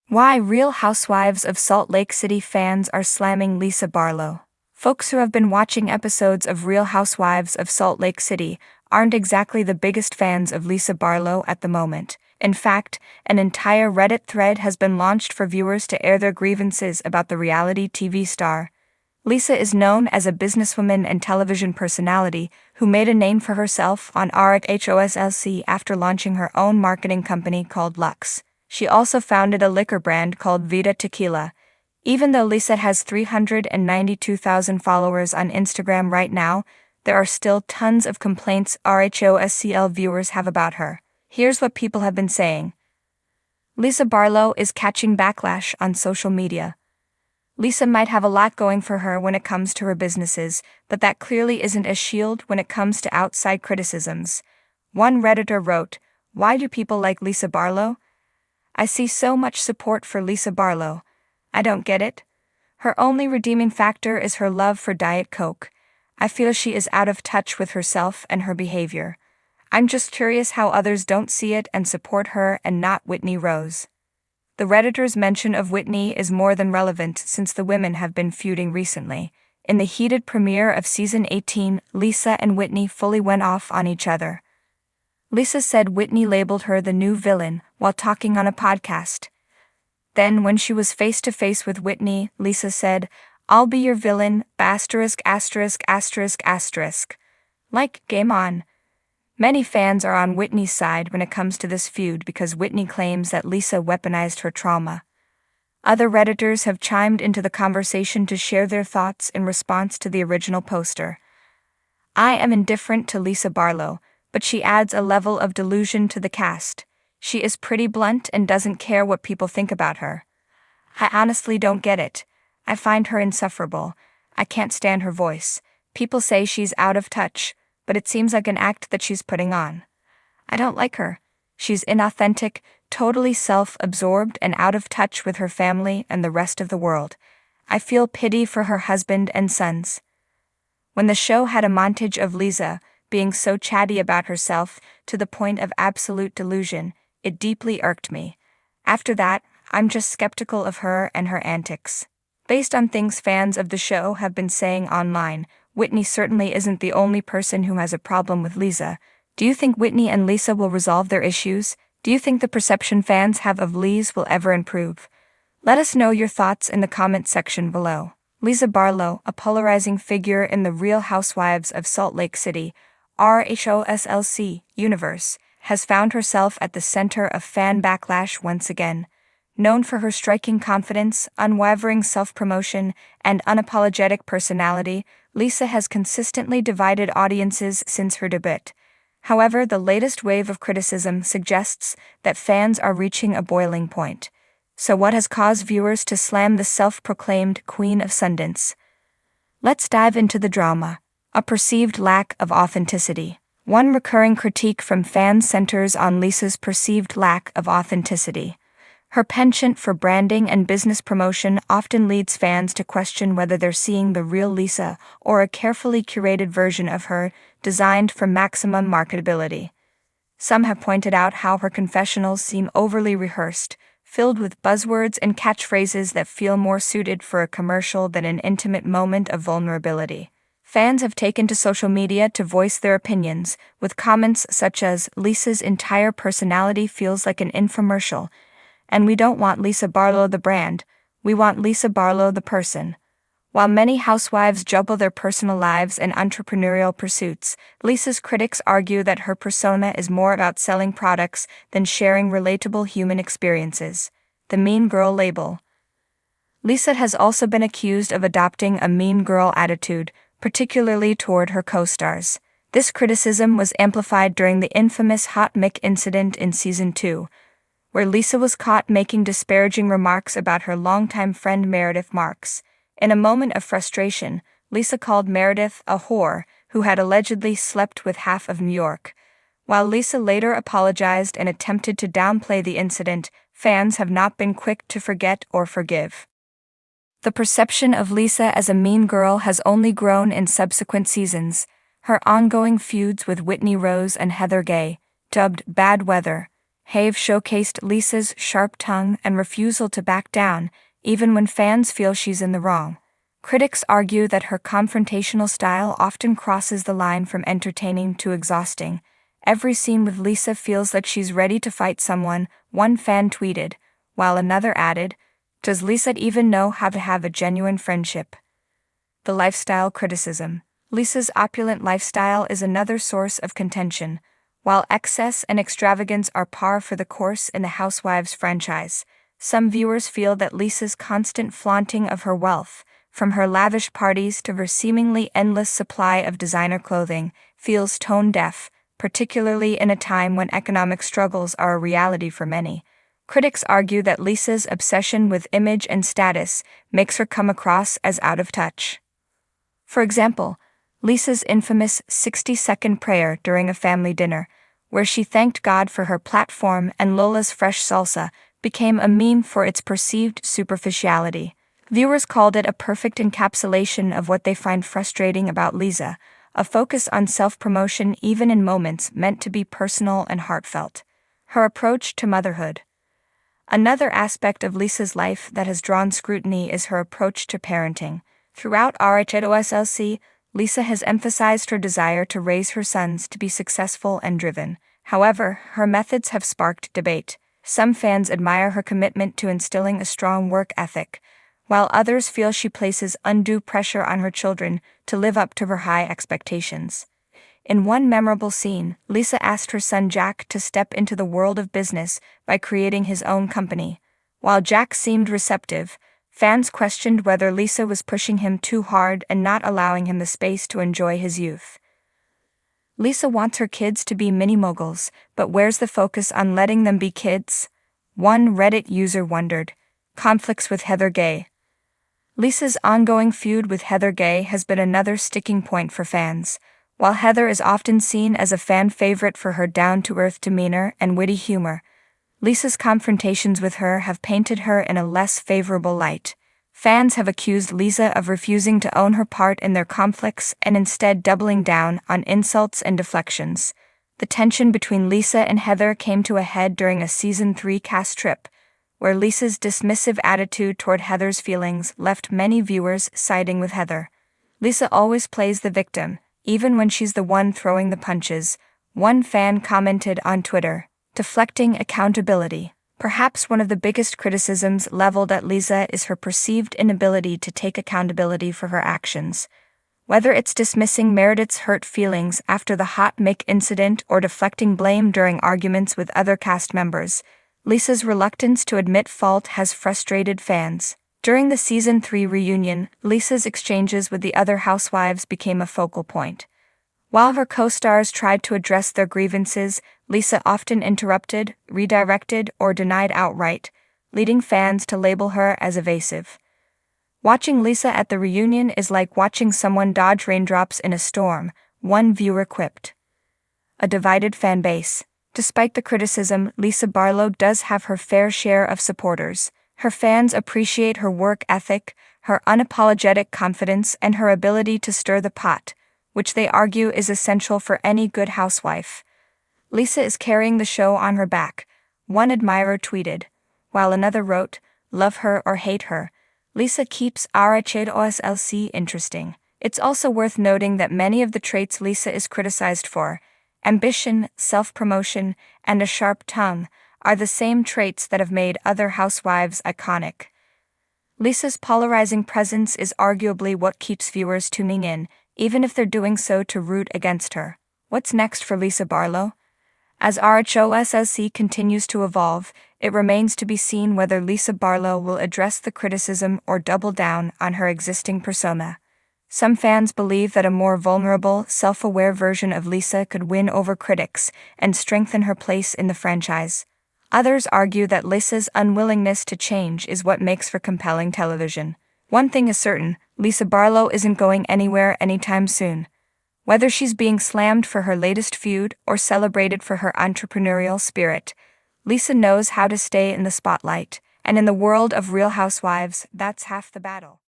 Why Real Housewives of Salt Lake City fans are slamming Lisa Barlow. Folks who have been watching episodes of Real Housewives of Salt Lake City aren't exactly the biggest fans of Lisa Barlow at the moment. In fact, an entire Reddit thread has been launched for viewers to air their grievances about the reality TV star. Lisa is known as a businesswoman and television personality who made a name for herself on Housewives after launching her own marketing company called Lux. She also founded a liquor brand called Vida Tequila. Even though Lisa has 392,000 followers on Instagram right now, there are still tons of complaints RHOSCL viewers have about her. Here's what people have been saying. Lisa Barlow is catching backlash on social media. Lisa might have a lot going for her when it comes to her businesses, but that clearly isn't a shield when it comes to outside criticisms. One Redditor wrote, "Why do people like Lisa Barlow? I see so much support for Lisa Barlow. I don't get it. Her only redeeming factor is her love for Diet Coke. I feel she is out of touch with herself and her behavior. I'm just curious how others don't see it and support her and not Whitney Rose." The Redditor's mention of Whitney is more than relevant since the women have been feuding recently. In the heated premiere of season 18, Lisa and Whitney fully went off on each other. Lisa said Whitney labeled her the new villain while talking on a podcast. Then, when she was face to face with Whitney, Lisa said, "I'll be your villain, **********. Like, game on. Many fans are on Whitney's side when it comes to this feud because Whitney claims that Lisa weaponized her trauma. Other Redditors have chimed into the conversation to share their thoughts in response to the original poster. "I am indifferent to Lisa Barlow, but she adds a level of delusion to the cast. She is pretty blunt and doesn't care what people think about her. I honestly don't get it. I find her insufferable. I can't stand her voice. People say she's out of touch, but it seems like an act that she's putting on. I don't like her. She's inauthentic, totally self-absorbed and out of touch with her family and the rest of the world. I feel pity for her husband and sons." When the show had a montage of Lisa being so chatty about herself to the point of absolute delusion, it deeply irked me. After that, I'm just skeptical of her and her antics. Based on things fans of the show have been saying online, Whitney certainly isn't the only person who has a problem with Lisa. Do you think Whitney and Lisa will resolve their issues? Do you think the perception fans have of Lisa will ever improve? Let us know your thoughts in the comment section below. Lisa Barlow, a polarizing figure in the Real Housewives of Salt Lake City, RHOSLC universe, has found herself at the center of fan backlash once again. Known for her striking confidence, unwavering self-promotion, and unapologetic personality, Lisa has consistently divided audiences since her debut. However, the latest wave of criticism suggests that fans are reaching a boiling point. So what has caused viewers to slam the self-proclaimed Queen of Sundance? Let's dive into the drama. A perceived lack of authenticity. One recurring critique from fans centers on Lisa's perceived lack of authenticity. Her penchant for branding and business promotion often leads fans to question whether they're seeing the real Lisa or a carefully curated version of her, designed for maximum marketability. Some have pointed out how her confessionals seem overly rehearsed, filled with buzzwords and catchphrases that feel more suited for a commercial than an intimate moment of vulnerability. Fans have taken to social media to voice their opinions, with comments such as, "Lisa's entire personality feels like an infomercial," and "We don't want Lisa Barlow the brand, we want Lisa Barlow the person." While many housewives juggle their personal lives and entrepreneurial pursuits, Lisa's critics argue that her persona is more about selling products than sharing relatable human experiences. The mean girl label. Lisa has also been accused of adopting a mean girl attitude, particularly toward her co-stars. This criticism was amplified during the infamous Hot Mic incident in season 2, where Lisa was caught making disparaging remarks about her longtime friend Meredith Marks. In a moment of frustration, Lisa called Meredith a whore who had allegedly slept with half of New York. While Lisa later apologized and attempted to downplay the incident, fans have not been quick to forget or forgive. The perception of Lisa as a mean girl has only grown in subsequent seasons. Her ongoing feuds with Whitney Rose and Heather Gay, dubbed Bad Weather, Have showcased Lisa's sharp tongue and refusal to back down, even when fans feel she's in the wrong. Critics argue that her confrontational style often crosses the line from entertaining to exhausting. Every scene with Lisa feels like she's ready to fight someone, one fan tweeted, while another added, "Does Lisa even know how to have a genuine friendship?" The lifestyle criticism. Lisa's opulent lifestyle is another source of contention. While excess and extravagance are par for the course in the Housewives franchise, some viewers feel that Lisa's constant flaunting of her wealth, from her lavish parties to her seemingly endless supply of designer clothing, feels tone-deaf, particularly in a time when economic struggles are a reality for many. Critics argue that Lisa's obsession with image and status makes her come across as out of touch. For example, Lisa's infamous 60-second prayer during a family dinner, where she thanked God for her platform and Lola's fresh salsa, became a meme for its perceived superficiality. Viewers called it a perfect encapsulation of what they find frustrating about Lisa, a focus on self-promotion even in moments meant to be personal and heartfelt. Her approach to motherhood. Another aspect of Lisa's life that has drawn scrutiny is her approach to parenting. Throughout Housewives, Lisa has emphasized her desire to raise her sons to be successful and driven. However, her methods have sparked debate. Some fans admire her commitment to instilling a strong work ethic, while others feel she places undue pressure on her children to live up to her high expectations. In one memorable scene, Lisa asked her son Jack to step into the world of business by creating his own company. While Jack seemed receptive, fans questioned whether Lisa was pushing him too hard and not allowing him the space to enjoy his youth. Lisa wants her kids to be mini-moguls, but where's the focus on letting them be kids? One Reddit user wondered. Conflicts with Heather Gay. Lisa's ongoing feud with Heather Gay has been another sticking point for fans. While Heather is often seen as a fan favorite for her down-to-earth demeanor and witty humor, Lisa's confrontations with her have painted her in a less favorable light. Fans have accused Lisa of refusing to own her part in their conflicts and instead doubling down on insults and deflections. The tension between Lisa and Heather came to a head during a Season 3 cast trip, where Lisa's dismissive attitude toward Heather's feelings left many viewers siding with Heather. Lisa always plays the victim, even when she's the one throwing the punches, one fan commented on Twitter. Deflecting accountability. Perhaps one of the biggest criticisms leveled at Lisa is her perceived inability to take accountability for her actions. Whether it's dismissing Meredith's hurt feelings after the hot mic incident or deflecting blame during arguments with other cast members, Lisa's reluctance to admit fault has frustrated fans. During the Season 3 reunion, Lisa's exchanges with the other housewives became a focal point. While her co-stars tried to address their grievances, Lisa often interrupted, redirected, or denied outright, leading fans to label her as evasive. Watching Lisa at the reunion is like watching someone dodge raindrops in a storm, one viewer quipped. A divided fan base. Despite the criticism, Lisa Barlow does have her fair share of supporters. Her fans appreciate her work ethic, her unapologetic confidence, and her ability to stir the pot, which they argue is essential for any good housewife. Lisa is carrying the show on her back, one admirer tweeted, while another wrote, "Love her or hate her, Lisa keeps Housewives interesting." It's also worth noting that many of the traits Lisa is criticized for, ambition, self-promotion, and a sharp tongue, are the same traits that have made other housewives iconic. Lisa's polarizing presence is arguably what keeps viewers tuning in, even if they're doing so to root against her. What's next for Lisa Barlow? As Housewives continues to evolve, it remains to be seen whether Lisa Barlow will address the criticism or double down on her existing persona. Some fans believe that a more vulnerable, self-aware version of Lisa could win over critics and strengthen her place in the franchise. Others argue that Lisa's unwillingness to change is what makes for compelling television. One thing is certain, Lisa Barlow isn't going anywhere anytime soon. Whether she's being slammed for her latest feud or celebrated for her entrepreneurial spirit, Lisa knows how to stay in the spotlight, and in the world of Real Housewives, that's half the battle.